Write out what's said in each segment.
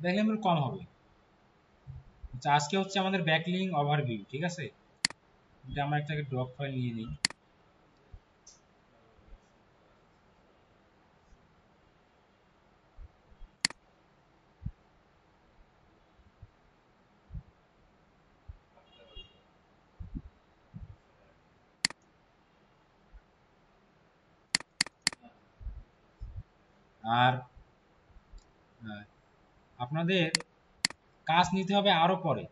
Backlink কম হবে। আচ্ছা, আজকে হচ্ছে আমাদের ব্যাকলিং ওভারভিউ, ঠিক আছে? এটা আমরা একটা ডক ফাইল নিয়ে নিই। আর আপনাদের কাজ নিতে হবে আরো পরে,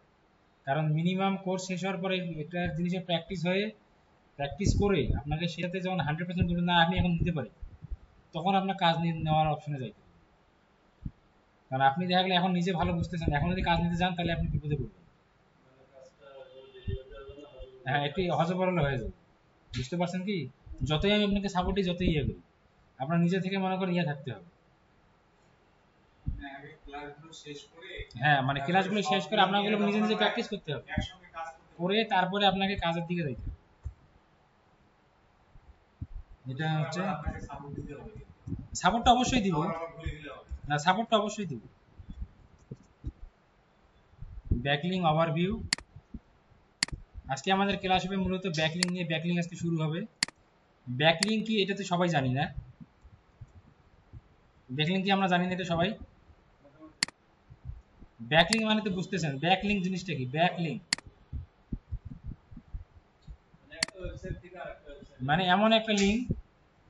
কারণ মিনিমাম কোর্স শেষ হওয়ার পরে একটা জিনিসের প্র্যাকটিস করে আপনাকে সেটাতে যখন 100% বলবেন না আমি এখন নিতে পারি, তখন আপনার কাজ নেওয়ার অপশনে যাইতে হবে। কারণ আপনি দেখা গেলে এখন নিজে ভালো বুঝতেছেন, এখন যদি কাজ নিতে যান তাহলে আপনি বিপদে পড়বেন। হ্যাঁ, একটু হজবরল হয়ে যাবে। বুঝতে পারছেন কি? যতই আমি আপনাকে সাপোর্ট দিই, যতই ইয়ে করি, আপনার নিজে থেকে মনে করেন ইয়ে থাকতে হবে। হ্যাঁ, মানে ক্লাসগুলো শেষ করে আপনাকে নিজে নিজে প্র্যাকটিস করতে হবে, করে তারপরে আপনাকে কাজের দিকে যাইতে হবে। এটা হচ্ছে সাপোর্টটা অবশ্যই দিব, না সাপোর্টটা অবশ্যই দিব। ব্যাকলিং ওভারভিউ, আজকে আমাদের ক্লাস হবে মূলত ব্যাকলিং নিয়ে। ব্যাকলিং আজকে শুরু হবে। ব্যাকলিং কি এটা তো সবাই জানি না। ব্যাকলিং কি আমরা জানি না এটা সবাই? ব্যাকলিং মানে তো বুঝতেছেন, ব্যাকলিং জিনিসটা কি? ব্যাকলিং মানে এমন একটা লিঙ্ক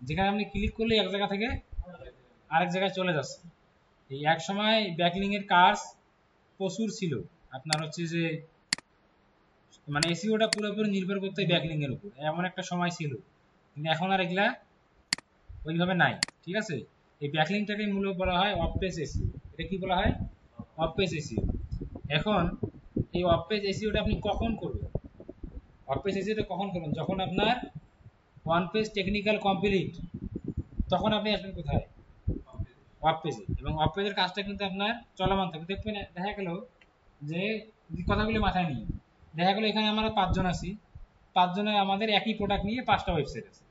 যেখানে আপনি ক্লিক করলে এক জায়গা থেকে আরেক জায়গায় চলে যাচ্ছে। এই এক সময় ব্যাকলিং এর কাজ প্রচুর ছিল। আপনার হচ্ছে যে মানে এসইওটা পুরোপুরি নির্ভর করতে ব্যাকলিং এর উপর, এমন একটা সময় ছিল। কিন্তু এখন আর এগুলা ওইভাবে নাই, ঠিক আছে? এই ব্যাকলিংটাকে মূলত বলা হয় অফ পেজ এসইও। এটা কি বলা হয়? Of page SEO. এখন এই অফ পেজ এসইওটা আপনি কখন করবেন? অফ পেজ এসইওটা কখন করবেন? যখন আপনার ওয়ান পেজ টেকনিক্যাল কমপ্লিট, তখন আপনি আসবেন কোথায়? অফ পেজে। এবং অফ পেজের কাজটা কিন্তু আপনার চলমান থাকবে। দেখবেন দেখা গেল যে কথাগুলো মাথায় নিয়ে, দেখা গেল এখানে আমরা 5 জন আছি, 5 জনের আমাদের একই প্রোডাক্ট নিয়ে 5টা ওয়েবসাইট আছে।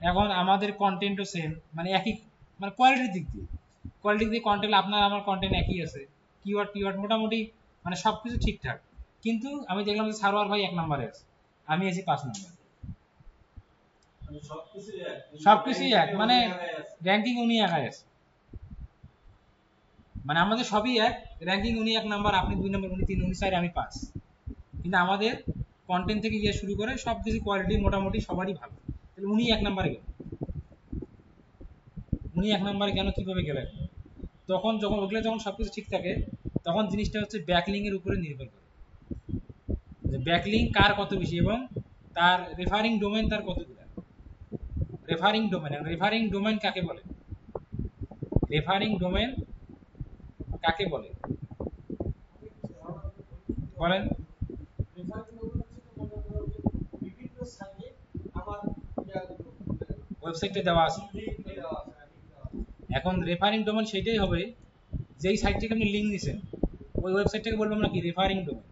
এখন আমাদের কন্টেন্টও সেম, মানে একই, মানে কোয়ালিটির দিক দিয়ে কন্টেন্ট আপনার আমার কন্টেন্ট একই আছে, কিওয়ার্ড মোটামুটি মানে সবকিছু ঠিকঠাক। কিন্তু আমি দেখলাম যে সারোয়ার ভাই 1 নম্বরে আছে, আমি আছি 5 নম্বরে। সবকিছুই এক, মানে র্যাঙ্কিং উনি একাই আছে। মানে আমাদের সবই এক, র্যাঙ্কিং উনি 1 নাম্বার, আপনি 2 নাম্বার, উনি 3, উনি 4, আমি 5। কিন্তু আমাদের কন্টেন্ট থেকে গিয়ে শুরু করে সবকিছু কোয়ালিটি মোটামুটি সবারই ভালো। তাহলে উনি 1 নাম্বারে গেল, উনি 1 নাম্বারে কেন, কিভাবে গেলেন? তখন যখন ওগুলো যখন সবকিছু ঠিক থাকে, তখন জিনিসটা হচ্ছে ব্যাকলিং এর উপরে নির্ভর করে, যে ব্যাকলিং কার কত বেশি এবং তার রেফারিং ডোমেন তার কতগুলো। রেফারিং ডোমেন কাকে বলে? রেফারিং ডোমেন কাকে বলে বলেন? ওয়েবসাইটে দেওয়া আছে। এখন রেফারিং ডোমেন সেটাই হবে যেই সাইট থেকে আপনি লিঙ্ক দিয়েছেন, ওই ওয়েবসাইটটাকে বলবো আমরা কি? Referring domain.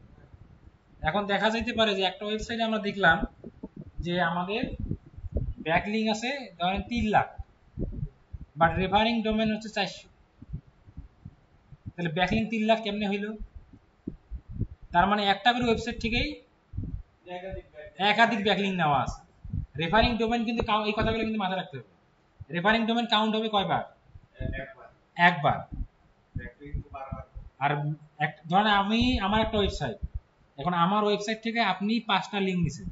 এখন দেখা যাইতে পারে যে একটা ওয়েবসাইটে আমরা দেখলাম যে আমাদের ব্যাকলিং আছে ধরেন 3 লাখ, বাট রেফারিং ডোমেন হচ্ছে 400। তাহলে ব্যাকলিং 3 লাখ কেমনে হইলো? তার মানে একটা করে ওয়েবসাইট থেকেই একাধিক ব্যাকলিং নেওয়া আছে। রেফারিং ডোমেন কিন্তু এই কথাগুলো কিন্তু মাথায় রাখতে হবে। রেফারিং ডোমেন কাউন্ট হবে কয়বার? একবার। আর ধরেন আমি আমার একটা ওয়েবসাইট, এখন আমার ওয়েবসাইট থেকে আপনি 5টা লিঙ্ক দিয়েছেন,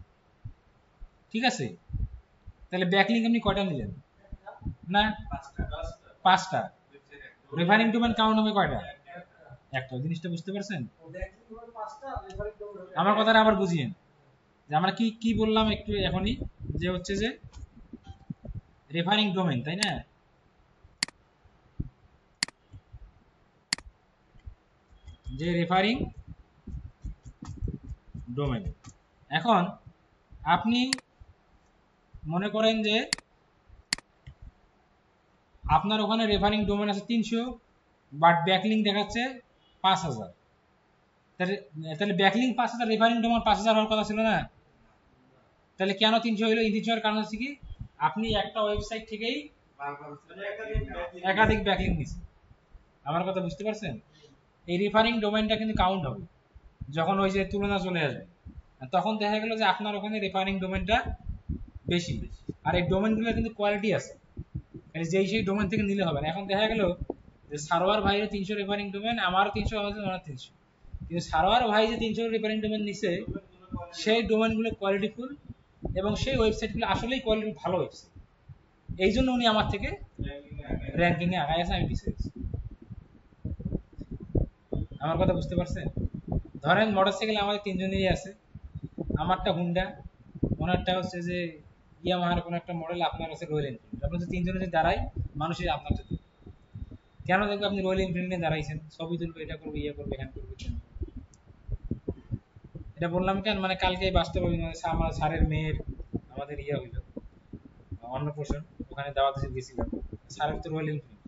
ঠিক আছে? তাহলে ব্যাকলিংক আপনি কয়টা নিলেন? না, 5টা। রেফারিং ডোমেন কাউন্ট হবে কয়টা? একটা। জিনিসটা বুঝতে পারছেন? আমার কথাটা আবার বুঝিয়েন যে আমরা কি কি বললাম একটু এখনই, যে হচ্ছে যে রেফারিং ডোমেন, তাই না? যে রেফারিং ডোমেন। এখন আপনি মনে করেন যে আপনার ওখানে রেফারিং ডোমেন আছে 300, বাট ব্যাকলিং দেখাচ্ছে 5000। তাহলে ব্যাকলিং 5000, রেফারিং ডোমেন 5000 হওয়ার কথা ছিল না? তাহলে কেন 300 হইলো? এই 300 এর কারণ হচ্ছে কি, আপনি একটা ওয়েবসাইট থেকেই একাধিক ব্যাকলিং দিচ্ছেন। আমার কথা বুঝতে পারছেন? এই রেফারিং ডোমেইনটা কিন্তু কাউন্ট হবে যখন ওই যে তুলনা চলে আসবে, তখন দেখা গেল যে আপনার ওখানে রেফারিং ডোমেইনটা বেশি। আর এই ডোমেইনগুলো কিন্তু কোয়ালিটি আছে, যেই সেই ডোমেইন থেকে নিলে হবে না। এখন দেখা গেল যে সারোয়ার ভাইয়ের 300 রেফারিং ডোমেইন, আমারও 300, আমাদের 300, কিন্তু সারোয়ার ভাই যে 300 রেফারিং ডোমেইন নিছে সেই ডোমেইনগুলো কোয়ালিটিফুল এবং সেই ওয়েবসাইটগুলো আসলেই কোয়ালিটি ভালো ওয়েবসাইট, এই জন্য উনি আমার থেকে র্যাঙ্কিং এ আগায় আছে, আমি পিছিয়ে আছি। আমার কথা বুঝতে পারছেন? ধরেন মোটরসাইকেল আমাদের তিনজনেরই আছে, আমারটা হুন্ডা, ওনারটা হচ্ছে যে ইয়ামাহার কোনো একটা মডেল, আপনার আছে রয়্যাল এনফিল্ড। আপনার যে তিনজনে যে দাঁড়াই, মানুষের আপনার যদি কেন দেখবে আপনি রয়্যাল এনফিল্ড নিয়ে দাঁড়াইছেন, ছবি তুলবে, এটা করবে, ইয়ে করবে, এখানে করবে, এটা বললাম কেন, মানে কালকে বাস্তব আমার স্যারের মেয়ের আমাদের ইয়ে হইলো অন্নপ্রাশন, ওখানে দাওয়াত গেছিলাম, স্যারের তো রয়্যাল এনফিল্ড।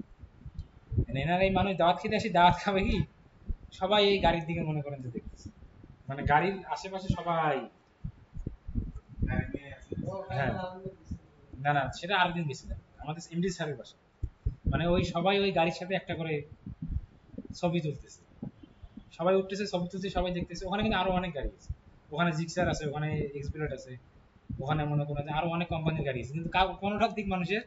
এনার এই মানুষ দাওয়াত খেতে আসি, দাওয়াত খাবে কি সবাই এই গাড়ির দিকে মনে করেন যে দেখতেছে, মানে গাড়ির আশেপাশে সবাই। হ্যাঁ, না না, সেটা আরেকদিন গেছিলাম আমাদের এমডি স্যারের বাসা, মানে ওই সবাই ওই গাড়ির সাথে একটা করে ছবি তুলতেছে, সবাই উঠতেছে, ছবি তুলছে, সবাই দেখতেছে। ওখানে কিন্তু আরো অনেক গাড়ি আছে, ওখানে জিক্সার আছে, ওখানে এক্সপ্লোরেট আছে, ওখানে মনে করেন আরো অনেক কোম্পানির গাড়ি আছে, কিন্তু কোনোটার দিক মানুষের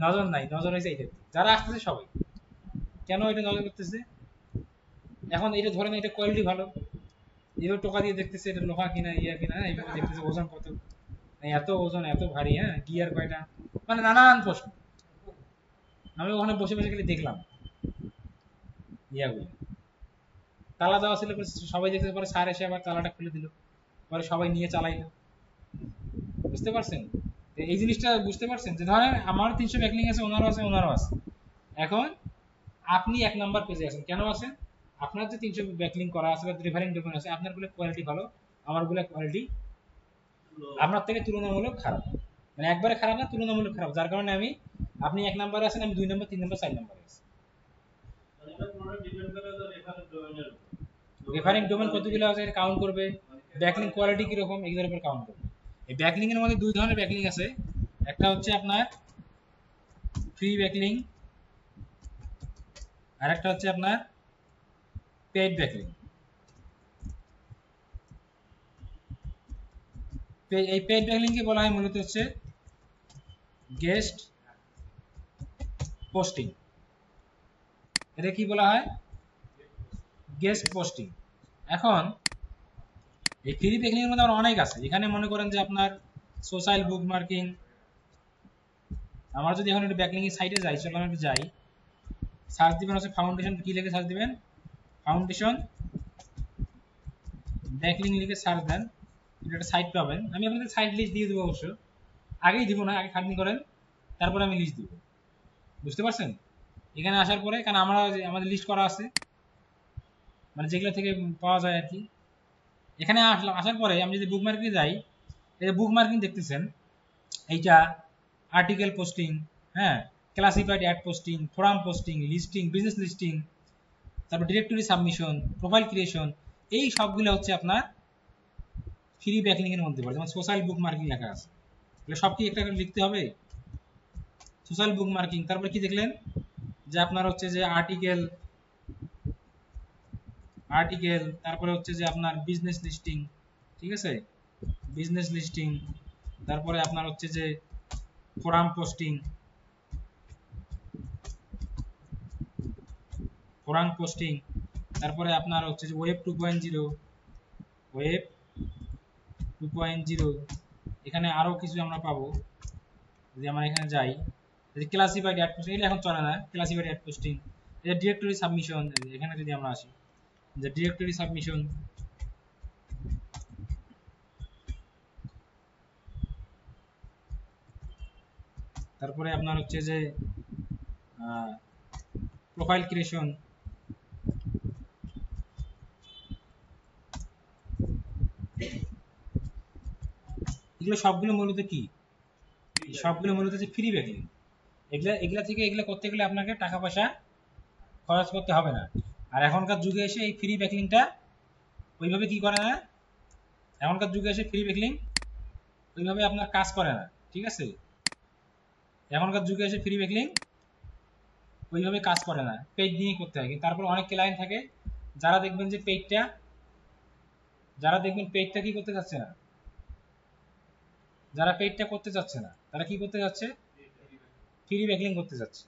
নজর নাই, নজর হয়েছে এইটার দিক। যারা আসতেছে সবাই কেন এটা নজর করতেছে, এখন এটা ধরেন এটা কোয়ালিটি ভালো, এবার টোকা দিয়ে দেখতেছে এটা লোহা কিনা ইয়া কিনা, এইভাবে দেখতেছে ওজন কত, এত ওজন, এত ভারী, হ্যাঁ গিয়ার কয়টা, মানে নানান প্রশ্ন। আমি ওখানে বসে বসে গেলে দেখলাম ইয়াগুলো, তালা দেওয়া ছিল, সবাই দেখতে, পরে স্যার এসে আবার তালাটা খুলে দিল, পরে সবাই নিয়ে চালাইলো। বুঝতে পারছেন? এই জিনিসটা বুঝতে পারছেন যে ধরেন আমার 300 ব্যাকলিং আছে, ওনারও আছে, ওনারও আছে। এখন আপনি 1 নাম্বার পেজে আছেন, কেন আছেন? আপনার যে 300 ব্যাকলিং করা আছে বা রেফারিং ডকুমেন্ট আছে, আপনার গুলো কোয়ালিটি ভালো, আমার গুলো কোয়ালিটি আপনার থেকে তুলনামূলক খারাপ, মানে একবারে খারাপ না, তুলনামূলক খারাপ, যার কারণে আমি, আপনি 1 নাম্বারে আছেন, আমি 2 নাম্বার, 3 নাম্বার, 4 নাম্বারে আছি। রেফারিং ডোমেইন কতগুলো আছে এটা কাউন্ট করবে, ব্যাকলিং কোয়ালিটি কি রকম এগুলোর উপর কাউন্ট করবে। এই ব্যাকলিং এর মধ্যে দুই ধরনের ব্যাকলিং আছে, একটা হচ্ছে আপনার ফ্রি ব্যাকলিং, আর একটা হচ্ছে আপনার পেইড ব্যাকলিং। এই পেইড ব্যাকলিং কে বলা হয় মূলত হচ্ছে গেস্ট পোস্টিং। এটা কি বলা হয়? Guest posting. এখন এই ফ্রি ব্যাকলিং এর মধ্যে আরো অনেক আছে, এখানে মনে করেন যে আপনার সোশ্যাল বুক মার্কিং। আমার যদি এখন একটু ব্যাকলিং এর সাইটে যাই, চলো আমি একটু যাই, সার্চ দিবেন হচ্ছে ফাউন্ডেশন, কি লিখে সার্চ দিবেন, ফাউন্ডেশন ব্যাকলিং লিখে সার্চ দেন, এটা একটা সাইট পাবেন। আমি আপনাদের সাইট লিস্ট দিয়ে দেবো, অবশ্য আগেই দিব না, আগে খাটনি করেন, তারপরে আমি লিস্ট দিব। বুঝতে পারছেন? এখানে আসার পরে, কারণ আমাদের লিস্ট করা আছে, মানে যেগুলো থেকে পাওয়া যায় আর কি। এখানে আসলাম, আসার পরে আমি যদি বুক মার্কিং যাই, এই যে বুক মার্কিং দেখতেছেন, এইটা আর্টিকেল পোস্টিং, হ্যাঁ, classified ad posting, forum posting, listing, business listing, তারপর ডিরেক্টরি সাবমিশন, প্রোফাইল ক্রিয়েশন, এই সবগুলো হচ্ছে আপনার ফ্রি ব্যাকলিং এর মধ্যে পড়ে। যেমন সোশ্যাল বুক মার্কিং লেখা আছে, এগুলো সব কি একটা লিখতে হবে? সোশ্যাল বুক মার্কিং, তারপরে কি দেখলেন যে আপনার হচ্ছে যে আর্টিকেল, তারপরে হচ্ছে যে আপনার বিজনেস লিস্টিং, ঠিক আছে, বিজনেস লিস্টিং, তারপরে আপনার হচ্ছে যে ফোরাম পোস্টিং, তারপরে আপনার হচ্ছে যে ওয়েব 2.0, ওয়েব 2.0, এখানে আরো কিছু আমরা পাবো। যদি আমরা এখানে যাই, ক্লাসিফাইড অ্যাড পোস্টিং, এটা এখন চলে না, ক্লাসিফাইড অ্যাড পোস্টিং, এটা ডিরেক্টরি সাবমিশন, এখানে যদি আমরা আসি, যে ডিরেক্টরি সাবমিশন, তারপরে আপনার হচ্ছে যে প্রোফাইল ক্রিয়েশন, এগুলো সবগুলো মূলত কি, সবগুলো মূলত হচ্ছে ফ্রি ব্যাকলিং। এগুলা থেকে এগুলো করতে গেলে আপনাকে টাকা পয়সা খরচ করতে হবে না। আর এখনকার যুগে এসে এই ফ্রি ব্যাকলিংটা ওইভাবে কি করে না, এখনকার যুগে এসে ফ্রি ব্যাকলিং ওইভাবে আপনার কাজ করে না, ঠিক আছে। এখনকার যুগে এসে ফ্রি ব্যাকলিং ওইভাবে কাজ করে না, পেইড নিয়ে করতে হয়। কিন্তু তারপর অনেক ক্লায়েন্ট থাকে যারা দেখবেন যে পেইডটা কি করতে যাচ্ছে না, যারা পেইডটা করতে যাচ্ছে না তারা কি করতে যাচ্ছে, ফ্রি ব্যাকলিং করতে যাচ্ছে।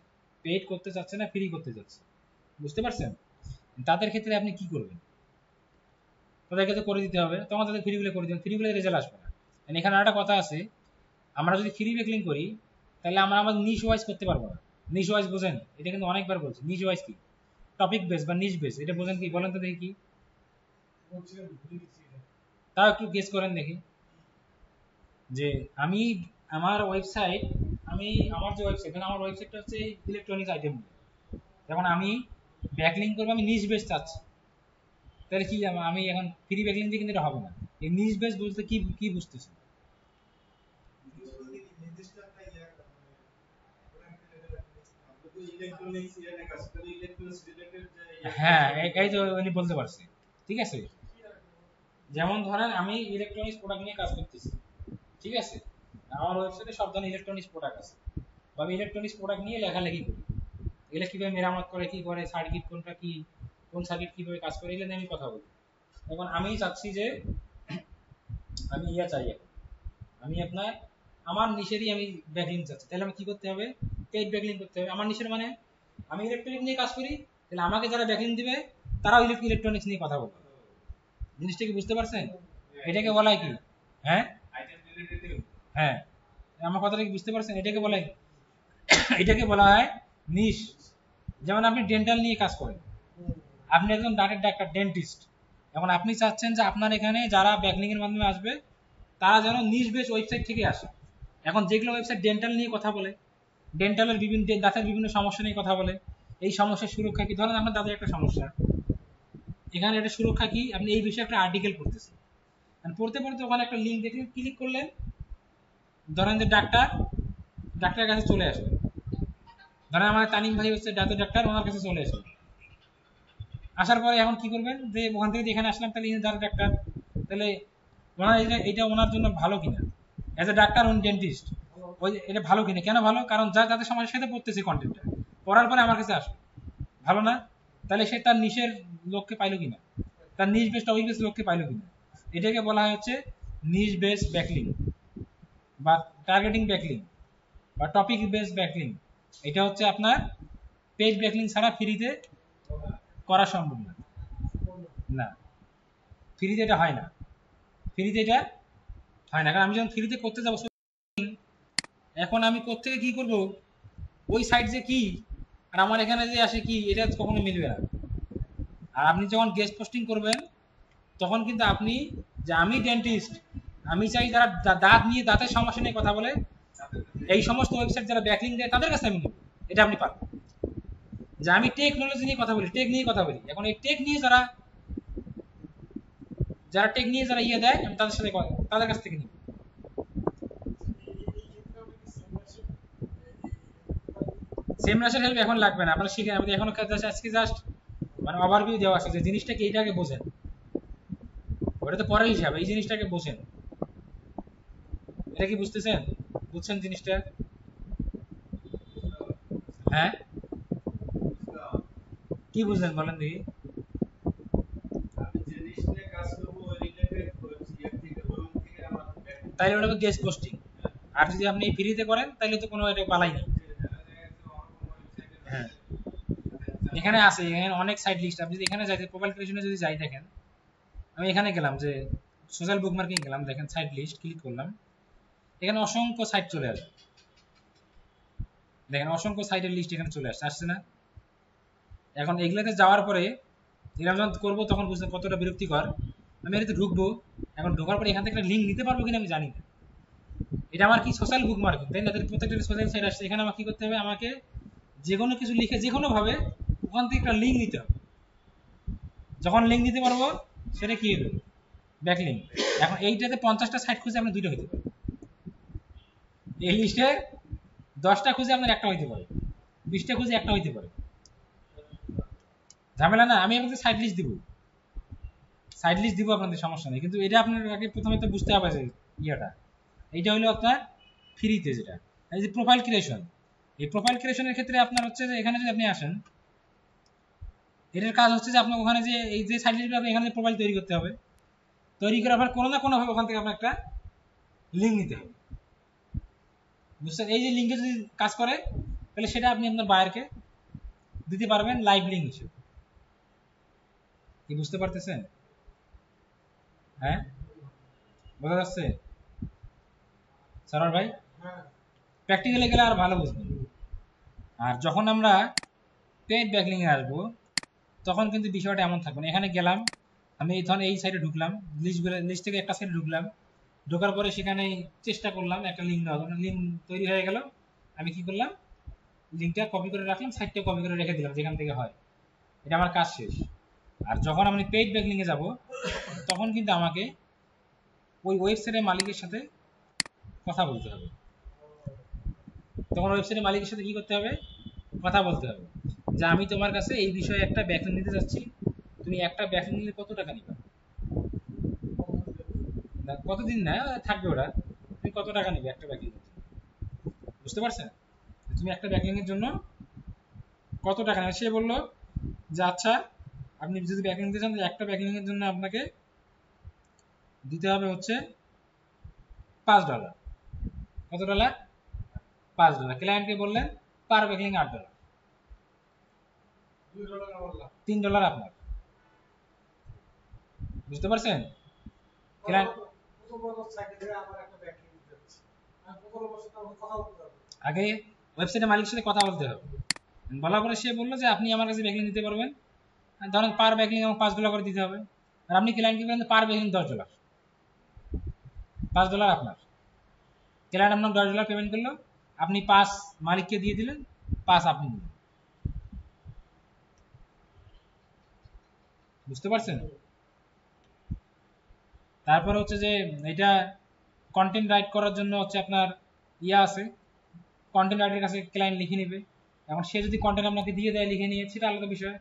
পেইড করতে যাচ্ছে না, ফ্রি করতে যাচ্ছে। বুঝতে পারছেন? তাদের ক্ষেত্রে আপনি কি করবেন? তাদেরকে তো করে দিতে হবে, তখন তাদের ফ্রিগুলো করে দিবেন, ফ্রিগুলো রেজাল্ট আসবে না। এখানে একটা কথা আছে, আমরা যদি ফ্রি ব্যাকলিং করি তাহলে আমরা আমাদের নিশ ওয়াইজ করতে পারবো না। নিশ ওয়াইজ বোঝেন? এটা কিন্তু অনেকবার বলছি। নিশ ওয়াইজ কি? টপিক বেস বা নিশ বেস, এটা বোঝেন কি? বলেন তো দেখি কি। তাও একটু গেস করেন দেখি। যে আমি আমার ওয়েবসাইট, আমার যে ওয়েবসাইট, আমার ওয়েবসাইটটা হচ্ছে ইলেকট্রনিক আইটেম। যখন আমি ব্যাকলিং করবো, আমি নিশ বেস চাচ্ছি, তাহলে কি আমি এখন ফ্রি ব্যাকলিং দিয়ে কিন্তু এটা হবে না। এই নিশ বেস বলতে কি কি বুঝতেছি? হ্যাঁ, এই তো উনি বলতে পারছি। ঠিক আছে, যেমন ধরেন আমি ইলেকট্রনিক্স প্রোডাক্ট নিয়ে কাজ করতেছি, ঠিক আছে, আমার ওয়েবসাইটে সব ধরনের ইলেকট্রনিক্স প্রোডাক্ট আছে, বা আমি ইলেকট্রনিক্স প্রোডাক্ট নিয়ে লেখালেখি করি, এগুলো কিভাবে মেরামত করে, কি করে, সার্কিট কোনটা কি, কোন সার্কিট কিভাবে কাজ করে, এগুলো নিয়ে আমি কথা বলি। এখন আমি চাচ্ছি যে আমি চাই এখন, আমি আপনার আমার নিশেরই আমি ব্যাকলিং চাচ্ছি, তাহলে আমি কি করতে হবে? পেইড ব্যাকলিং করতে হবে। আমার নিশের মানে আমি ইলেকট্রনিক নিয়ে কাজ করি, তাহলে আমাকে যারা ব্যাকলিং দিবে তারাও ইলেকট্রনিক্স নিয়ে কথা বলবে। জিনিসটা কি বুঝতে পারছেন? এটাকে বলা হয় কি? হ্যাঁ হ্যাঁ, আমার কথাটা কি বুঝতে পারছেন? এটাকে বলা হয় নিশ। যেমন আপনি ডেন্টাল নিয়ে কাজ করেন, আপনি একজন দাঁতের ডাক্তার, ডেন্টিস্ট। এখন আপনি চাচ্ছেন যে আপনার এখানে যারা ব্যাকলিং এর মাধ্যমে আসবে তারা যেন নিশ বেস ওয়েবসাইট থেকে আসে। এখন যেগুলো ওয়েবসাইট ডেন্টাল নিয়ে কথা বলে, ডেন্টালের বিভিন্ন দাঁতের বিভিন্ন সমস্যা নিয়ে কথা বলে, এই সমস্যার সুরক্ষা কি, ধরেন আপনার দাঁতের একটা সমস্যা, এখানে এটা সুরক্ষা কি, আপনি এই বিষয়ে একটা আর্টিকেল পড়তেছেন, পড়তে পড়তে ওখানে একটা লিঙ্ক দেখলেন, ক্লিক করলেন, ধরেন যে ডাক্তারের কাছে চলে আসবে, ধরেন আমার তানিম ভাই হচ্ছে দাঁতের ডাক্তার, ওনার কাছে চলে আসবে। আসার পরে এখন কি করবেন, যে ওখান থেকে এখানে আসলাম, তাহলে ইনি দাঁতের ডাক্তার, তাহলে ওনার এটা ওনার জন্য ভালো কিনা, অ্যাজ এ ডাক্তার উনি ডেন্টিস্ট, ওই এটা ভালো কিনা, কেন ভালো? কারণ যাদের সমস্যার সাথে পড়তেছে কন্টেন্টটা, পড়ার পরে আমার কাছে আসবে, ভালো না? তাহলে সে তার নিশের লোককে পাইলো কিনা, তার নিশ বেস টপিক বেস লোককে পাইলো কিনা। এটাকে বলা হয় হচ্ছে নিশ বেস ব্যাকলিং বা টার্গেটিং ব্যাকলিং বা টপিক বেস ব্যাকলিং। এটা হচ্ছে আপনার পেজ ব্যাকলিং ছাড়া ফ্রিতে করা সম্ভব না। না, ফ্রিতে এটা হয় না, ফ্রিতে এটা হয় না। কারণ আমি যখন ফ্রিতে করতে যাবো, এখন আমি কোত্থেকে কি করব, ওই সাইট যে কি আর আমার এখানে যে আসে কি, এটা কখনো মিলবে না। আর আপনি যখন গেস্ট পোস্টিং করবেন তখন কিন্তু আপনি, যে আমি ডেন্টিস্ট, আমি চাই যারা দাঁত নিয়ে, দাঁতের সমস্যা নিয়ে কথা বলে, এই সমস্ত ওয়েবসাইট যারা ব্যাকলিং দেয় তাদের কাছে আমি নেব, এটা আপনি পারবেন। যে আমি টেকনোলজি নিয়ে কথা বলি, টেক নিয়ে কথা বলি, এখন এই টেক নিয়ে যারা টেক নিয়ে যারা ইয়ে দেয়, আমি তাদের সাথে তাদের কাছ থেকে নিব। সেম রাশের হেল্প এখন লাগবে না, আপনারা শিখে, আমাদের এখনো আজকে জাস্ট মানে ওভারভিউ দেওয়া আছে যে জিনিসটা কি, এইটাকে বোঝেন, ওটা তো পরের হিসাব, এই জিনিসটাকে বোঝেন। এটা কি বুঝতেছেন? বুঝছেন জিনিসটা? হ্যাঁ, কি বুঝলেন বলেন দেখি। তাইলে ওটা গেস্ট পোস্টিং। আর যদি আপনি ফ্রিতে করেন তাহলে তো কোনো এটা পালাই নেই। হ্যাঁ, এখানে আছে, এখানে অনেক সাইট লিস্ট। আপনি যদি এখানে যাই, প্রোফাইল ক্রিয়েশনে যদি যাই, দেখেন আমি এখানে গেলাম, যে সোশ্যাল বুকমার্কিং গেলাম, দেখেন সাইট লিস্ট ক্লিক করলাম, এখানে অসংখ্য সাইট চলে আসে, দেখেন অসংখ্য সাইটের লিস্ট এখানে চলে আসছে না? এখন এগুলাতে যাওয়ার পরে এরকম যখন করবো তখন বুঝতে কতটা বিরক্তিকর। আমি এটাতে ঢুকবো, এখন ঢোকার পরে এখান থেকে একটা লিঙ্ক নিতে পারবো কিনা আমি জানি না। এটা আমার কি সোশ্যাল বুক মার্কেট, তাই না? প্রত্যেকটা সোশ্যাল সাইট আসছে, এখানে আমাকে কি করতে হবে, আমাকে যে কোনো কিছু লিখে যে কোনো ভাবে ওখান থেকে একটা লিঙ্ক নিতে হবে। যখন লিঙ্ক দিতে পারবো সেটা কি হবে, ব্যাকলিঙ্ক। এখন এইটাতে 50টা সাইট খুঁজে আপনি 2টা হইতে পারে, এই লিস্টে 10টা খুঁজে আপনার একটা হইতে পারে, 20টা খুঁজে একটা হইতে পারে, ঝামেলা না? আমি আপনাদের সাইড লিস্ট দিব আপনাদের, সমস্যা নেই। কিন্তু এটা আপনার আগে প্রথমে তো বুঝতে হবে যে ইয়েটা, এইটা হলো আপনার ফ্রিতে, যেটা এই যে প্রোফাইল ক্রিয়েশন, এই প্রোফাইল ক্রিয়েশনের ক্ষেত্রে আপনার হচ্ছে যে এখানে যদি আপনি আসেন, এটার কাজ হচ্ছে যে আপনার ওখানে যে এই যে সাইট লিস্টটা, এখানে প্রোফাইল তৈরি করতে হবে। তৈরি করার পর কোনো না কোনো ভাবে ওখান থেকে আপনার একটা লিঙ্ক নিতে হবে, বুঝছেন? এই যে লিঙ্কে যদি কাজ করে তাহলে সেটা আপনি আপনার বায়ারকে দিতে পারবেন লাইভ লিঙ্ক হিসেবে। কি বুঝতে পারতেছেন? হ্যাঁ, বোঝা যাচ্ছে সরার ভাই? প্র্যাকটিক্যালি গেলে আর ভালো বুঝবেন। আর যখন আমরা পেইড ব্যাকলিংয়ে আসবো তখন কিন্তু বিষয়টা এমন থাকবে না। এখানে গেলাম আমি, এই ধরনের এই সাইডে ঢুকলাম, লিস্ট থেকে একটা সাইডে ঢুকলাম, ঢোকার পরে সেখানে চেষ্টা করলাম একটা লিঙ্ক দেওয়া, লিঙ্ক তৈরি হয়ে গেল, আমি কি করলাম, লিঙ্কটা কপি করে রাখলাম, সাইটটা কপি করে রেখে দিলাম যেখান থেকে হয়, এটা আমার কাজ শেষ। আর যখন আমি পেইড ব্যাকলিংয়ে যাব তখন কিন্তু আমাকে ওই ওয়েবসাইটের মালিকের সাথে কথা বলতে হবে। তখন ওয়েবসাইটের মালিকের সাথে কি করতে হবে, কথা বলতে হবে যে আমি তোমার কাছে এই বিষয়ে একটা ব্যাকলিং নিতে যাচ্ছি, তুমি একটা ব্যাকলিং নিলে কত টাকা নিবা, কতদিন না থাকবে ওরা, তুমি কত টাকা নিবে একটা ব্যাকলিং, বুঝতে পারছেন? তুমি একটা ব্যাকলিং এর জন্য কত টাকা নেবে। সে বললো যে আচ্ছা আপনি যদি ব্যাকলিং নিতে চান, একটা ব্যাকলিং এর জন্য আপনাকে দিতে হবে হচ্ছে $5। কত ডলার? $5। ক্লায়েন্টকে বললেন পার ব্যাকলিং $8, $3 আপনার, বুঝতে পারছেন? আগে ওয়েবসাইটের মালিকের সাথে কথা বলতে হবে, বলার পরে সে বললো যে আপনি আমার কাছে ব্যাকলিং দিতে পারবেন, ধরেন পার ব্যাকলিং আমার $5 করে দিতে হবে, আর আপনি ক্লায়েন্টকে বলেন পার ব্যাকলিং $10, $5 আপনার, ক্লায়েন্ট আপনার $10 পেমেন্ট করলো, আপনি 5 মালিককে দিয়ে দিলেন, 5 আপনি নিলেন, বুঝতে পারছেন? তারপরে হচ্ছে যে এটা কন্টেন্ট রাইট করার জন্য হচ্ছে আপনার ইয়া আছে, কন্টেন্ট রাইটারের কাছে ক্লায়েন্ট লিখে নেবে। এখন সে যদি কন্টেন্ট আপনাকে দিয়ে দেয় লিখে নিয়ে, সেটা আলাদা বিষয়।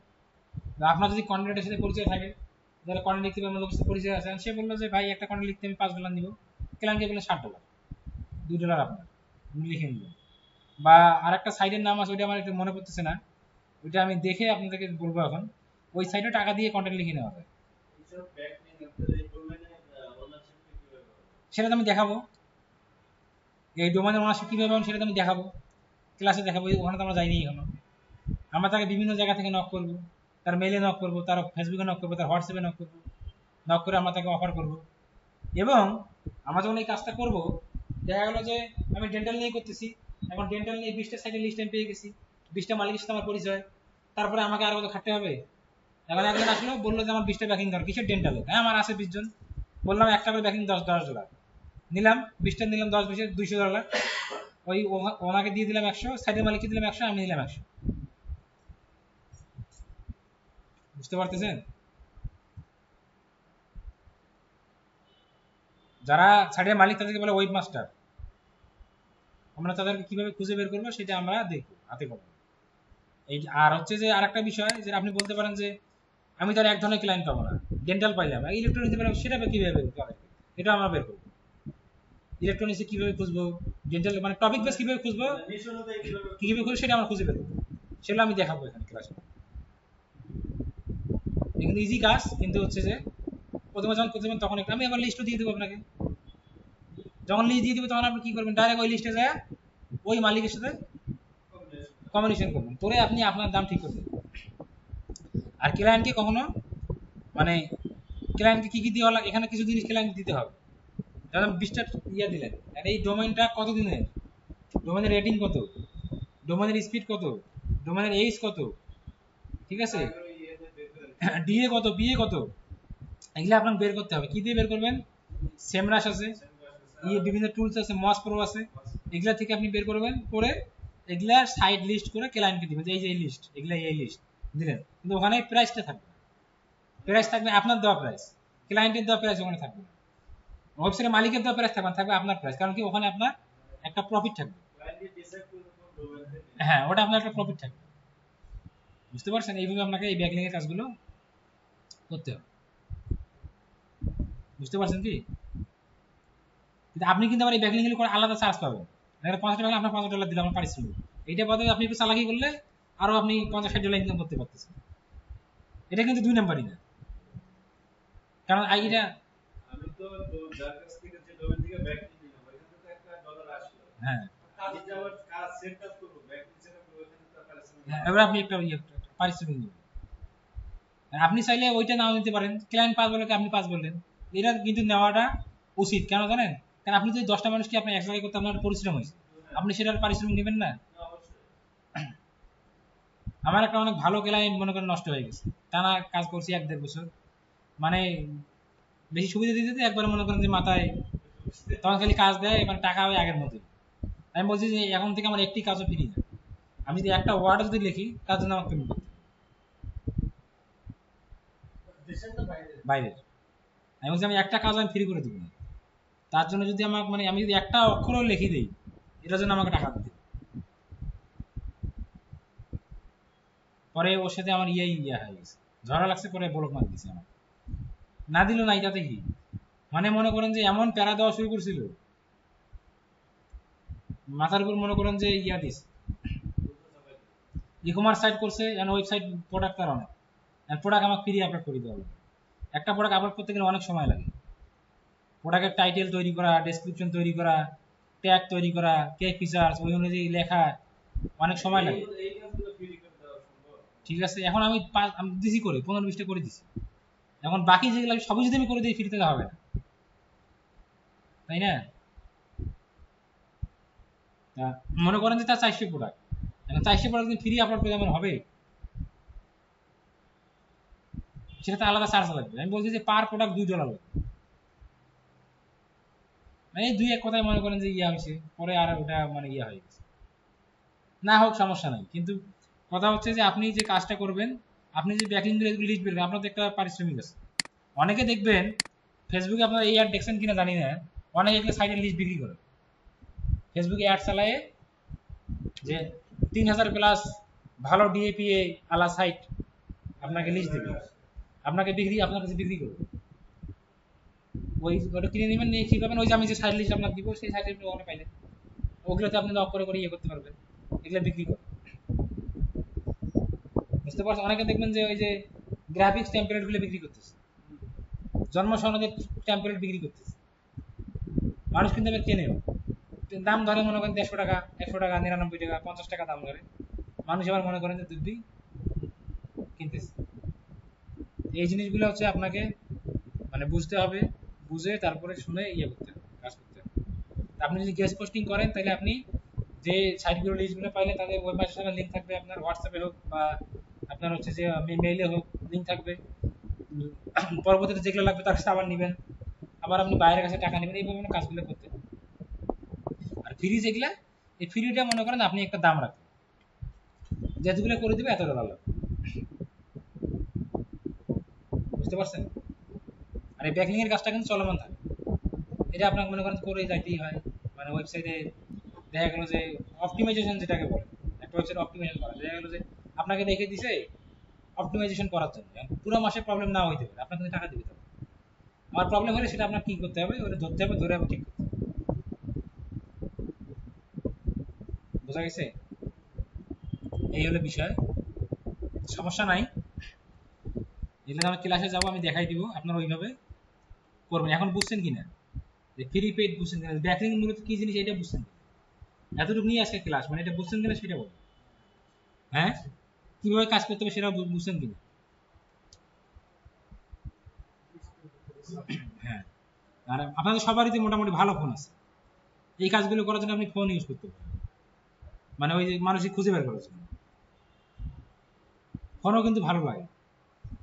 আপনার যদি কন্টেন্টের সাথে পরিচয় থাকে, যারা কন্টেন্ট লিখতে পারবে লোকের সাথে পরিচয় আছে, সে বললো যে ভাই একটা কন্টেন্ট লিখতে আমি $5 নিব, ক্লায়েন্টকে বললেন $60, $2 আপনার, আপনি লিখে নেবেন। বা আর একটা সাইটের নাম আছে, ওইটা আমার একটু মনে পড়তেছে না, ওইটা আমি দেখে আপনাদেরকে বলবো এখন, ওই সাইটে টাকা দিয়ে কন্টেন্ট লিখে নেওয়া যায়, সেটা তো আমি দেখাবো। এই ডোমেনের ওনারশিপ কীভাবে পাবেন সেটা তো আমি দেখাবো, ক্লাসে দেখাবো, ওখানে তো আমরা যাইনি এখনো। আমরা তাকে বিভিন্ন জায়গা থেকে নক করবো, তার মেইলে নক করবো, তার ফেসবুকে নক করবো, তার হোয়াটসঅ্যাপে নক করবো, নক করে আমরা তাকে অফার করবো। এবং আমরা যখন এই কাজটা করবো, দেখা গেলো যে আমি ডেন্টাল নিয়ে করতেছি, এখন ডেন্টাল নিয়ে 20টা সাইটের লিস্ট আমি পেয়ে গেছি, 20টা মালিকের সাথে আমার পরিচয়, তারপরে আমাকে আরো কত খাটতে হবে। এখন একজন আসলো বললো যে আমার 20টা ব্যাকিং দরকার, কিসের ডেন্টালে, হ্যাঁ আমার আছে 20 জন, বললাম একটা করে ব্যাকিং $10 নিলাম, 20টা নিলাম, 10 $200, ওই ওনাকে দিয়ে দিলাম 100, সাইটের মালিককে দিলাম 100, আমি নিলাম 100, বুঝতে পারতেছেন? যারা সাইটের মালিক তাদেরকে বলে ওয়েব মাস্টার, আমরা তাদেরকে কিভাবে খুঁজে বের করবো সেটা আমরা দেখবো হাতে কলমে। এই আর হচ্ছে যে আরেকটা বিষয়, যে আপনি বলতে পারেন যে আমি তো আর এক ধরনের ক্লায়েন্ট পাবো না, ডেন্টাল পাইলাম, ইলেকট্রনিক্স পাইলাম, সেটা কিভাবে বের করবো, এটা আমরা বের করবো। ইলেকট্রনিক্সে কিভাবে খুঁজবো, ডেন্টাল মানে টপিক বেস কিভাবে খুঁজবো, কিভাবে খুঁজবো সেটা আমরা খুঁজে বের করবো, সেটা আমি দেখাবো এখানে ক্লাসে। কিন্তু ইজি কাজ, কিন্তু হচ্ছে যে প্রথমে যখন খুঁজবেন তখন একটু, আমি আবার লিস্টও দিয়ে দেবো আপনাকে, যখন লিস্ট দিয়ে দেবো তখন আপনি কি করবেন, ডাইরেক্ট ওই লিস্টে যায় ওই মালিকের সাথে কমিউনিকেশন করবেন, করে আপনি আপনার দাম ঠিক করবেন। আর ক্লায়েন্টকে কখনো মানে ক্লায়েন্টকে কি কি দেওয়া লাগে, এখানে কিছু জিনিস ক্লায়েন্ট দিতে হবে, যেমন 20টা ইয়া দিলেন, আর এই ডোমেইনটা কত দিনের, ডোমেইনের রেটিং কত, ডোমেইনের স্পিড কত, ডোমেইনের এইজ কত, ঠিক আছে, ডিএ কত, বিএ কত, এগুলো আপনাকে বের করতে হবে। কি দিয়ে বের করবেন, সেমরাস আছে, বিভিন্ন টুলস আছে, মস প্রো আছে, এগুলা থেকে আপনি বের করবেন, করে এগুলা সাইড লিস্ট করে ক্লায়েন্টকে দিবেন, এই যে এই লিস্ট, এগুলা এই লিস্ট দিলেন, কিন্তু ওখানে প্রাইসটা থাকবে, প্রাইস থাকবে আপনার দেওয়া প্রাইস, ক্লায়েন্টের দেওয়া প্রাইস ওখানে থাকবে, ওয়েবসাইটের মালিকের দেওয়া প্রাইস থাকবে, থাকবে আপনার প্রাইস, কারণ কি ওখানে আপনার একটা প্রফিট থাকবে, হ্যাঁ ওটা আপনার একটা প্রফিট থাকবে, বুঝতে পারছেন? এইভাবে আপনাকে এই ব্যাকলিং এর কাজগুলো করতে হবে, বুঝতে পারছেন কি? কিন্তু আপনি কিন্তু আবার এই ব্যাকলিং এর করে আলাদা চার্জ পাবেন, $50 আপনার $50 দিলে আপনার পারিশ্রমিক, এইটা বাদে আপনি একটু চালাকি করলে আরো আপনি $50-60 ইনকাম করতে পারতেছেন। এটা কিন্তু 2 নাম্বারই না, কারণ এটা আমি তো যার কাছ থেকে যে ডোমেন থেকে ব্যাকলিং নিলাম ওইখান থেকে একটা ডলার আসলো। হ্যাঁ, কাজ যাওয়ার কাজ সেট আপ করব, ব্যাকলিং সেট আপ করব, ওখানে তো পারিশ্রমিক। এবার আপনি একটা পারিশ্রমিক নেবেন। আপনি চাইলে ওইটা নাও নিতে পারেন, ক্লায়েন্ট 5 বলে আপনি 5 বললেন, এটা কিন্তু নেওয়াটা উচিত। কেন জানেন? কারণ আপনি যদি 10টা মানুষকে আপনি এক জায়গায় করতে আপনার পরিশ্রম হয়েছে, আপনি সেটার পারিশ্রমিক নেবেন না। আমার একটা অনেক ভালো ক্লায়েন্ট মনে করেন নষ্ট হয়ে গেছে, টানা কাজ করছি 1-1.5 বছর, মানে বেশি সুবিধা দিতে দিতে একবার মনে করেন যে মাথায় তখন খালি কাজ দেয়, মানে টাকা হয় আগের মতো। আমি বলছি যে এখন থেকে আমার একটি কাজও ফ্রি না, আমি যদি একটা ওয়ার্ড যদি লিখি তার জন্য আমাকে পেমেন্ট করতে বাইরের। আমি বলছি আমি একটা কাজ আমি ফ্রি করে দিব না, তার জন্য যদি আমাকে মানে আমি যদি একটা অক্ষরও লিখে দিই এটার জন্য আমাকে টাকা দিতে। পরে ওর সাথে আমার ইয়া হয়ে গেছে, ঝড়া লাগছে, পরে ব্লক মার দিছে আমার, না দিল না এটাতে কি, মানে মনে করেন যে এমন প্যারা দেওয়া শুরু করছিল মাথার উপর, মনে করেন যে yeah this e commerce site করছে, ওয়েবসাইট প্রোডাক্ট তার অনেক, প্রোডাক্ট আমাকে ফ্রি আপলোড করে দেওয়া হবে। একটা প্রোডাক্ট আপলোড করতে গেলে অনেক সময় লাগে, প্রোডাক্টের টাইটেল তৈরি করা, ডেসক্রিপশন তৈরি করা, ট্যাগ তৈরি করা, কে ফিচার্স ওই অনুযায়ী লেখা, অনেক সময় লাগে। এই কাজগুলো ফ্রি করে দেওয়া সম্ভব? ঠিক আছে, এখন আমি দিছি করে 15-20টা করে দিছি, এখন বাকি যেগুলো সবই যদি আমি করে দিই ফ্রিতে হবে না, তাই না? মনে করেন যে তার 400 প্রোডাক্ট, এখন 400 প্রোডাক্ট যদি ফ্রি আপলোড করে আমার হবে, সেটা আলাদা চার্জ লাগবে। আমি বলছি যে পার প্রোডাক্ট $2 লাগবে, মানে এই 2-1 কথায় মনে করেন যে ইয়া হয়েছে, পরে আর ওটা মানে ইয়া হয়ে গেছে। না হোক সমস্যা নাই, কিন্তু কথা হচ্ছে যে আপনি যে কাজটা করবেন, আপনি যে ব্যাকলিং লিস্ট বেরবেন, আপনার তো একটা পারিশ্রমিক আছে। অনেকে দেখবেন ফেসবুকে, আপনার এই অ্যাড দেখছেন কিনা জানি না, অনেকে এগুলো সাইডের লিস্ট বিক্রি করে, ফেসবুকে অ্যাড চালায় যে 3000+ ভালো ডিএপিএ আলা সাইট আপনাকে লিস্ট দেবে, আপনার কাছে বিক্রি করবে। ওটা কিনে নেবেন, নিয়ে কি করবেন, ওই যে আমি যে সাইট লিস্ট আপনাকে দিব সেই সাইট আপনি ওখানে পাইলেন, ওগুলোতে আপনি লক করে ইয়ে করতে পারবেন, এগুলো বিক্রি করে। বুঝতে পারছেন? অনেকে দেখবেন যে ওই যে গ্রাফিক্স টেমপ্লেট গুলো বিক্রি করতেছে, জন্ম সনদের টেমপ্লেট বিক্রি করতেছে, মানুষ কিন্তু আবার কেনেও, দাম ধরে মনে করেন 150 টাকা, 100 টাকা, 99 টাকা, 50 টাকা দাম ধরে, মানুষ আবার মনে করেন যে দুধি কিনতেছে। এই জিনিসগুলো হচ্ছে আপনাকে মানে বুঝতে হবে, বুঝে তারপরে শুনে ইয়ে করতে হবে, কাজ করতে হবে। আপনি যদি গেস্ট পোস্টিং করেন তাহলে আপনি যে সাইটগুলো লিস্টগুলো পাইলে তাদের ওয়েবসাইটের সাথে লিঙ্ক থাকবে, আপনার হোয়াটসঅ্যাপে হোক বা আপনার হচ্ছে যে মেইলে হোক লিঙ্ক থাকবে, পরবর্তীতে যেগুলো লাগবে তার কাছে আবার নেবেন, আবার আপনি বাইরের কাছে টাকা নেবেন, এইভাবে কাজগুলো করতে হবে। আর ফ্রি যেগুলা, এই ফ্রিটা মনে করেন আপনি একটা দাম রাখবেন, যেগুলো করে দিবে $এত লাগবে, বুঝতে পারছেন? আর এই ব্যাকলিং এর কাজটা কিন্তু চলমান থাকে, এটা আপনাকে মনে করেন করে যাইতেই হয়। মানে ওয়েবসাইটে দেখা গেল যে অপটিমাইজেশন যেটাকে বলে, একটা ওয়েবসাইট অপটিমাইজেশন করা, দেখা গেল যে আপনাকে রেখে দিছে অপটিমাইজেশন করার জন্য, পুরো মাসে প্রবলেম না হইতে পারে, আপনাকে কিন্তু টাকা দিতে হবে। আমার প্রবলেম হলে সেটা আপনার কি করতে হবে, ওটা ধরতে হবে, ধরে আবার ঠিক করতে হবে। বোঝা গেছে? এই হলো বিষয়, সমস্যা নাই। এগুলো আমি ক্লাসে যাবো, আমি দেখাই দিব, আপনারা ওইভাবে করবেন। এখন বুঝছেন কিনা যে ফ্রি পেইড বুঝছেন কিনা, ব্যাকলিং মূলত কি জিনিস এটা বুঝছেন কিনা? এতটুকু নিয়ে আজকে ক্লাস, মানে এটা বুঝছেন কিনা সেটা বলুন। হ্যাঁ, কিভাবে কাজ করতে হবে সেটা বুঝছেন কিনা? হ্যাঁ, আর আপনাদের সবারই তো মোটামুটি ভালো ফোন আছে, এই কাজগুলো করার জন্য আপনি ফোন ইউজ করতে পারেন, মানে ওই যে মানুষই খুঁজে বের করার জন্য ফোনও কিন্তু ভালো লাগে,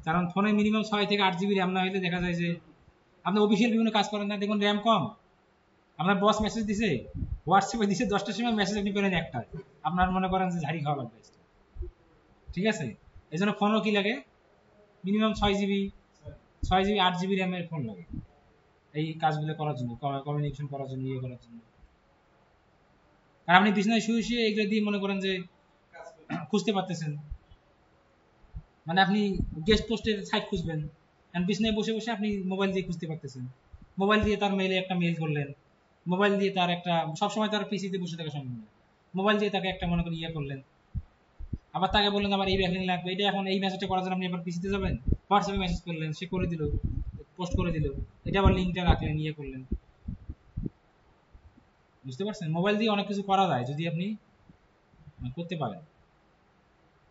কারণ ফোনে মিনিমাম 6 থেকে 8 GB র্যাম না হলে দেখা যায় যে আপনি অফিসিয়াল বিভিন্ন কাজ করেন না, দেখুন র্যাম কম, আপনার বস মেসেজ দিছে, হোয়াটসঅ্যাপে দিছে 10টার সময়, মেসেজ আপনি পেলেন 1টা, আপনার মনে করেন যে ঝাড়ি খাওয়া লাগবে। ঠিক আছে, এই জন্য ফোনও কি লাগে, মিনিমাম 6 GB, 6 GB 8 GB র্যামের ফোন লাগে এই কাজগুলো করার জন্য, কমিউনিকেশন করার জন্য, ইয়ে করার জন্য। আর আপনি বিছানায় শুয়ে শুয়ে এগুলো দিয়ে মনে করেন যে খুঁজতে পারতেছেন, মানে আপনি গেস্ট পোস্টের সাইট খুঁজবেন, বিছানায় বসে বসে আপনি মোবাইল দিয়ে খুঁজতে পারতেছেন, মোবাইল দিয়ে তার মেইলে একটা মেইল করলেন, মোবাইল দিয়ে তার একটা, সবসময় তার পিসিতে বসে থাকা সম্ভব না, মোবাইল দিয়ে তাকে একটা মনে করি ইয়ে করলেন, আবার তাকে বললেন আমার এই ব্যাকলিং লাগবে, এটা এখন এই মেসেজটা করার জন্য আপনি আবার পিসিতে যাবেন, হোয়াটসঅ্যাপে মেসেজ করলেন, সে করে দিল, পোস্ট করে দিল, এটা আবার লিঙ্কটা রাখলেন, ইয়ে করলেন। বুঝতে পারছেন? মোবাইল দিয়ে অনেক কিছু করা যায় যদি আপনি করতে পারেন।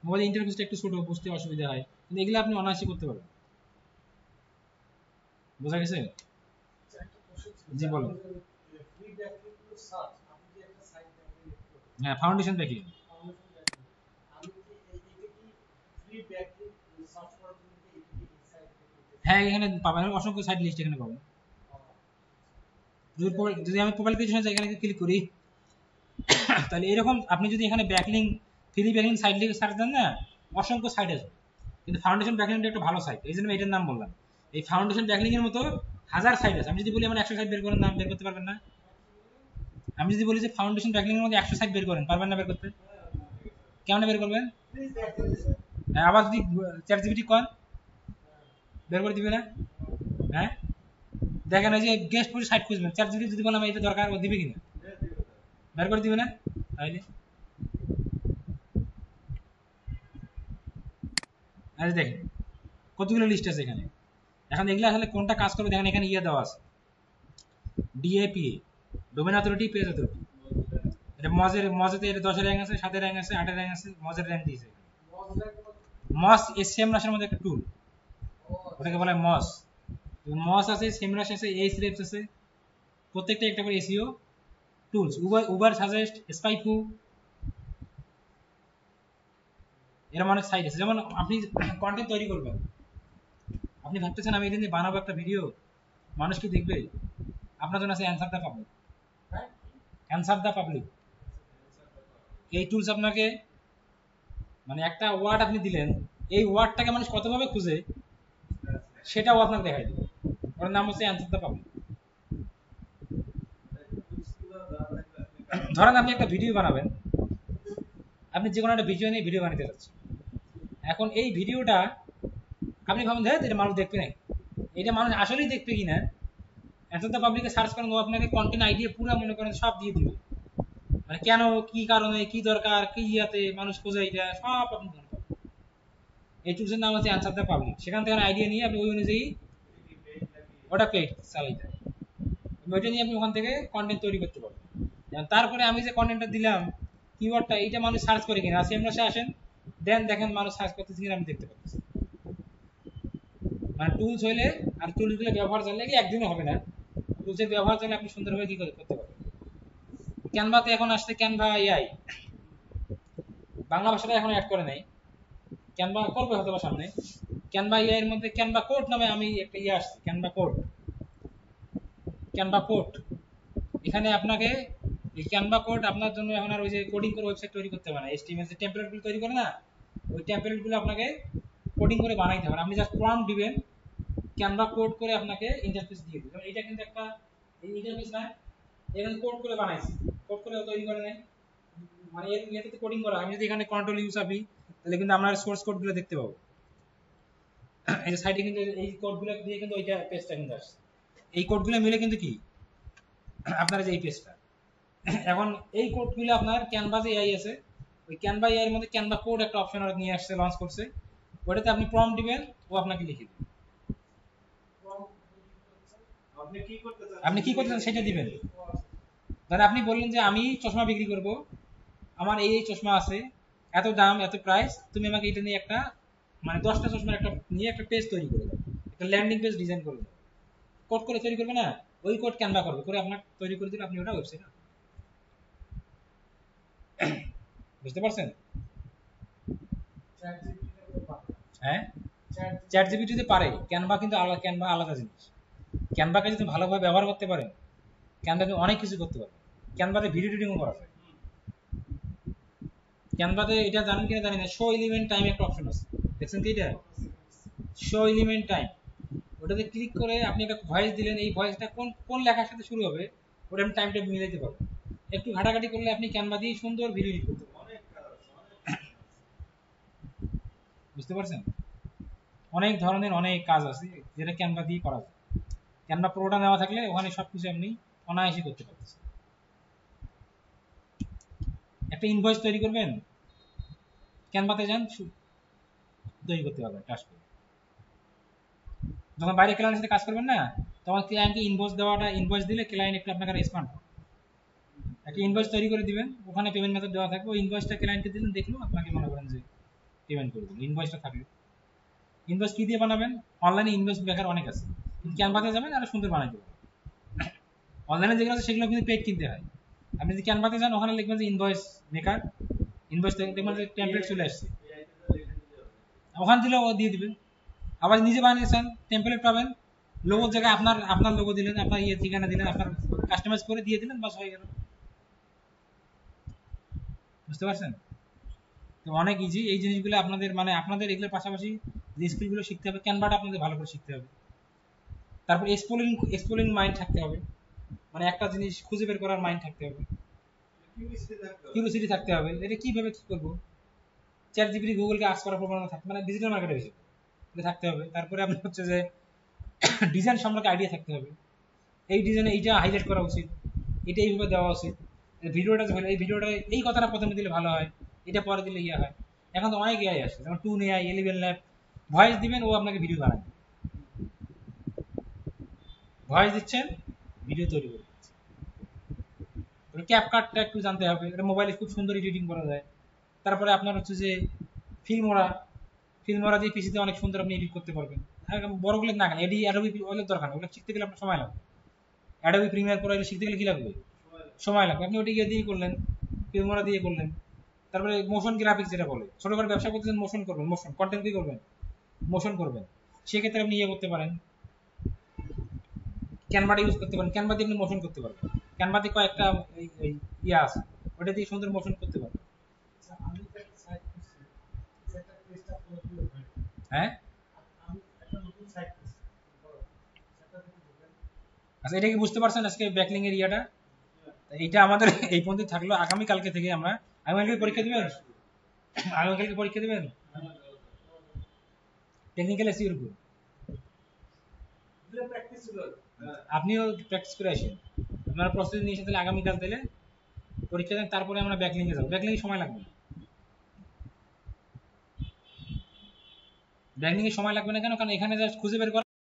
মোবাইল ইন্টারফেসটা একটু ছোট, বুঝতে অসুবিধা হয়, কিন্তু এগুলো আপনি অনায়াসে করতে পারবেন। বোঝা গেছে? জি বলুন। হ্যাঁ, ফাউন্ডেশন ব্যাকলিং। হ্যাঁ, এখানে পাবেন অসংখ্য সাইট লিস্ট এখানে পাবেন। যদি আমি প্রোফাইল পেজে এখানে ক্লিক করি, তাহলে এরকম আপনি যদি এখানে ব্যাকলিং, ফ্রি ব্যাকলিং সাইট লিখে সার্চ দেন না, অসংখ্য সাইট আছে, কিন্তু ফাউন্ডেশন ব্যাকলিংটা একটা ভালো সাইট, এই জন্য এটার নাম বললাম। এই ফাউন্ডেশন ব্যাকলিং এর মতো হাজার সাইট আছে। আমি যদি বলি আমার 100 সাইট বের করেন, নাম বের করতে পারবেন না? আমি যদি বলি যে ফাউন্ডেশন ব্যাকলিং এর মধ্যে 100 সাইট বের করেন, পারবেন না বের করতে? কেমন বের করবেন? হ্যাঁ, আবার যদি চ্যাট জিপিটি কর, বের করে দিবে না? হ্যাঁ, দেখেন এই যে গেস্ট করে সাইট খুঁজবেন, চ্যাট জিপিটি যদি বললাম এটা দরকার, ও দিবে কিনা? বের করে দিবে না? তাইলে আরে দেখেন কতগুলো লিস্ট আছে এখানে। এখন এগুলো আসলে কোনটা কাজ করবে দেখেন, এখানে ইয়ে দেওয়া আছে, DAPA, domain authority, page authority. এটা মজেতে এটা 10 এর র্যাঙ্ক আছে, 7 এর র্যাঙ্ক আছে, 8 এর র্যাঙ্ক আছে, মজের র্যাঙ্ক দিয়েছে। মস এসএম রাশের মধ্যে একটা টুল, ওটাকে বলা হয় মস। মস আছে, সেমরাশ আছে, এইচ রেপস আছে, প্রত্যেকটা একটা করে SEO tools. Uber suggest, SpyFu, এরকম অনেক সাইট আছে। যেমন আপনি কন্টেন্ট তৈরি করবেন, আপনি ভাবতেছেন আমি এটা নিয়ে বানাবো একটা ভিডিও, মানুষ কি দেখবে? আপনার জন্য আছে অ্যান্সার দা পাবলিক। অ্যান্সার দা পাবলিক এই টুলস আপনাকে, মানে একটা ওয়ার্ড আপনি দিলেন, এই ওয়ার্ডটাকে মানুষ কতভাবে খুঁজে সেটাও আপনাকে দেখাই দেবে। ওর নাম হচ্ছে অ্যান্সার দা পাবলিক। ধরেন আপনি একটা ভিডিও বানাবেন, আপনি যে কোনো একটা ভিডিও নিয়ে ভিডিও বানাতে যাচ্ছেন। এখন এই ভিডিওটা আপনি ভাবেন যে এটা মানুষ দেখবে না, এটা মানুষ আসলেই দেখবে কিনা, অ্যান্সার দা পাবলিকে সার্চ করেন, ও আপনাকে কন্টেন্ট আইডিয়া পুরো মনে করেন সব দিয়ে দিবে, মানে কেন, কি কারণে, কি দরকার, কি ইয়াতে মানুষ খোঁজে, এটা সব আপনি জানতে পারবেন। এই টুলসের নাম হচ্ছে অ্যান্সার দা পাবলিক। সেখান থেকে আইডিয়া নিয়ে আপনি ওই অনুযায়ী ওটা পেজ চালাইতে হবে, ওইটা নিয়ে আপনি ওখান থেকে কন্টেন্ট তৈরি করতে পারবেন। তারপরে আমি যে কন্টেন্টটা দিলাম, কিওয়ার্ডটা এইটা মানুষ সার্চ করে কিনা, সেমরাশে আসেন, দেন দেখেন মানুষ সার্চ করতেছে কিনা, আমি দেখতে পাচ্ছি। মানে টুলস হইলে আর টুলসগুলো ব্যবহার জানলে কি একদিনে হবে না, টুলসের ব্যবহার জানলে আপনি সুন্দরভাবে কি করতে পারবেন। ক্যানভাতে এখন আসছে ক্যানভা এআই, বাংলা ভাষাটা এখন অ্যাড করে নাই, ক্যানভা করবে হয়তো বা সামনে। ক্যানভা এআই এর মধ্যে ক্যানভা কোড নামে আমি একটা ইয়ে আসছে, ক্যানভা কোড, ক্যানভা কোড। এখানে আপনাকে এই ক্যানভা কোড আপনার জন্য এখন আর ওই যে কোডিং করে ওয়েবসাইট তৈরি করতে হবে না, এইচটিএমএল যে টেমপ্লেটগুলো তৈরি করে না, ওই টেমপ্লেটগুলো আপনাকে কোডিং করে বানাইতে হবে। আপনি জাস্ট প্রম্পট দিবেন, ক্যানভা কোড করে আপনাকে ইন্টারফেস দিয়ে দিবে। এটা কিন্তু একটা ইন্টারফেস না, এখানে কোড করে বানাইছি, কোড করে তৈরি করে নাই, মানে এর ইয়েতে কোডিং করা। আমি যদি এখানে কন্ট্রোল ইউ চাপি, তাহলে কিন্তু আমরা সোর্স কোডগুলো দেখতে পাবো। এই যে সাইডে কিন্তু এই কোডগুলো দিয়ে কিন্তু ওইটা পেজটা কিন্তু আসছে, এই কোডগুলো মিলে কিন্তু কি আপনার যে এই পেজটা। এখন এই কোডগুলো আপনার ক্যানভা যে এআই আছে, ওই ক্যানভা এআই এর মধ্যে ক্যানভা কোড একটা অপশন নিয়ে আসছে, লঞ্চ করছে, ওটাতে আপনি প্রম্পট দিবেন, ও আপনাকে লিখে দিবে। আপনি কি করতে চান সেটা দিবেন। ধরেন আপনি বললেন যে আমি চশমা বিক্রি করব, আমার এই এই চশমা আছে, এত দাম, এত প্রাইস, তুমি আমাকে এটা নিয়ে একটা, মানে 10টা চশমার একটা নিয়ে একটা পেজ তৈরি করে দাও, একটা ল্যান্ডিং পেজ ডিজাইন করে দাও। কোড করে তৈরি করবে না, ওই কোড ক্যানভা করবে, করে আপনার তৈরি করে দিলে আপনি ওটা ওয়েবসাইট। বুঝতে পারছেন? হ্যাঁ, চ্যাট জিপিটি যদি পারে, ক্যানভা কিন্তু আলাদা, ক্যানভা আলাদা জিনিস। ক্যানভাকে যদি ভালোভাবে ব্যবহার করতে পারেন, ক্যানভাতে অনেক কিছু করতে পারেন। ক্যানভাতে ভিডিও এডিটিংও করা যায়। ক্যানভাতে এটা জানেন কিনা জানি না, শো এলিমেন্ট টাইম একটা অপশন আছে, দেখছেন কি এটা, শো এলিমেন্ট টাইম। ওটাতে ক্লিক করে আপনি একটা ভয়েস দিলেন, এই ভয়েসটা কোন কোন লেখার সাথে শুরু হবে, ওটা আমি টাইমটা মিলাইতে পারবো। একটু ঘাটাঘাটি করলে আপনি ক্যানভা দিয়ে সুন্দর ভিডিও এডিট করতে পারবেন। বুঝতে পারছেন? অনেক ধরনের অনেক কাজ আছে যেটা ক্যানভা দিয়ে করা যায়। ক্যানভা প্রোটা নেওয়া থাকলে ওখানে সবকিছু আপনি অনায়াসে করতে পারতেছেন। একটা ইনভয়েস তৈরি করবেন, ক্যানভাতে যান, তৈরি করতে পারবেন টাস্ক করে। যখন বাইরে ক্লায়েন্টের সাথে কাজ করবেন না, তখন ক্লায়েন্টকে ইনভয়েস দিলে ক্লায়েন্ট একটু আপনাকে রেসপন্ড, একটা ইনভয়েস তৈরি করে দিবেন, ওখানে পেমেন্ট মেথড দেওয়া থাকবে, ওই ইনভয়েসটা ক্লায়েন্টকে দিলেন, দেখলো আপনাকে মনে করেন যে পেমেন্ট করে দিল, ইনভয়েসটা থাকবে। ইনভয়েস কি দিয়ে বানাবেন? অনলাইনে ইনভয়েস মেকার অনেক আছে, কিন্তু ক্যানভাতে যাবেন আর সুন্দর বানাই দেবেন। অনলাইনে যেগুলো আছে সেগুলো কিন্তু পেড কিনতে হয়। আপনি যদি ক্যানভাতে যান, ওখানে লিখবেন যে ইনভয়েস মেকার, ইনভয়েস দেখবেন যে টেমপ্লেট চলে আসছে, ওখান দিলে ও দিয়ে দিবেন। আবার নিজে বানিয়েছেন, টেমপ্লেট পাবেন, লোগোর জায়গায় আপনার লোগো দিলেন, আপনার ঠিকানা দিলেন, আপনার কাস্টমাইজ করে দিয়ে দিলেন, বাস হয়ে গেল। বুঝতে পারছেন? তো অনেক ইজি এই জিনিসগুলো আপনাদের, মানে আপনাদের এগুলোর পাশাপাশি যে স্কিলগুলো শিখতে হবে, ক্যানভাটা আপনাদের ভালো করে শিখতে হবে। তারপর এক্সপ্লোরিং মাইন্ড থাকতে হবে, মানে একটা জিনিস খুঁজে বের করার মাইন্ড থাকতে হবে, কিউরিওসিটি থাকতে হবে, এটা কিভাবে কি করবো, চ্যাট জিপিটি গুগলকে আস্ক করার প্রবণতা থাকতে, মানে ডিজিটাল মার্কেটে বেশি থাকতে হবে। তারপরে আপনার হচ্ছে যে ডিজাইন সম্পর্কে আইডিয়া থাকতে হবে, এই ডিজাইনে এইটা হাইলাইট করা উচিত, এটা এইভাবে দেওয়া উচিত, ভিডিওটা যখন এই ভিডিওটা এই কথাটা প্রথমে দিলে ভালো হয়, এটা পরে দিলে ইয়ে হয়। এখন তো অনেক এআই আসছে, যেমন 2 এআই, 11 ল্যাব, ভয়েস দিবেন, ও আপনাকে ভিডিও বানাবে, ভয়েস দিচ্ছেন, ভিডিও তৈরি করে দিচ্ছে। ক্যাপকাটটা একটু জানতে হবে, এটা মোবাইলে খুব সুন্দর এডিটিং করা যায়। তারপরে আপনার হচ্ছে যে ফিল্মোরা দিয়ে পিসিতে অনেক সুন্দর আপনি এডিট করতে পারবেন। বড়গুলো না কেন, অ্যাডোবি ওগুলোর দরকার নেই, ওগুলো শিখতে গেলে আপনার সময় লাগবে। অ্যাডোবি প্রিমিয়ার প্রো শিখতে গেলে কি লাগবে? সময় লাগবে। আপনি ওটা দিয়ে করলেন, ফিল্মোরা দিয়ে করলেন। তারপরে মোশন গ্রাফিক্স যেটা বলে, ছোট করে ব্যবসা করতেছেন, মোশন করবেন, মোশন কন্টেন্ট কি করবেন, মোশন করবেন, সেক্ষেত্রে আপনি ইয়ে করতে পারেন, ক্যানভাটা ইউজ করতে পারেন, ক্যানভা দিয়ে আপনি মোশন করতে পারবেন। ক্যানভাতে কয়েকটা ইয়ে আছে, ওটা দিয়ে সুন্দর মোশন করতে পারবেন। হ্যাঁ, আচ্ছা, এটা কি বুঝতে পারছেন আজকে ব্যাকলিং এর ইয়াটা? এইটা আমাদের এই পর্যন্ত থাকলো। আগামী কালকে থেকে আমরা, আগামীকালকে পরীক্ষা দিবেন, আগামীকালকে পরীক্ষা দিবেন টেকনিক্যাল এসইওর উপর। আপনিও প্র্যাকটিস করে আসেন, আপনারা প্রস্তুতি নিয়ে এসে তাহলে আগামীকাল তাহলে পরীক্ষা দেন, তারপরে আমরা ব্যাকলিংয়ে যাবো। ব্যাকলিংয়ে সময় লাগবে না, ব্যাকলিংয়ে সময় লাগবে না কেন? কারণ এখানে জাস্ট খুঁজে বের করা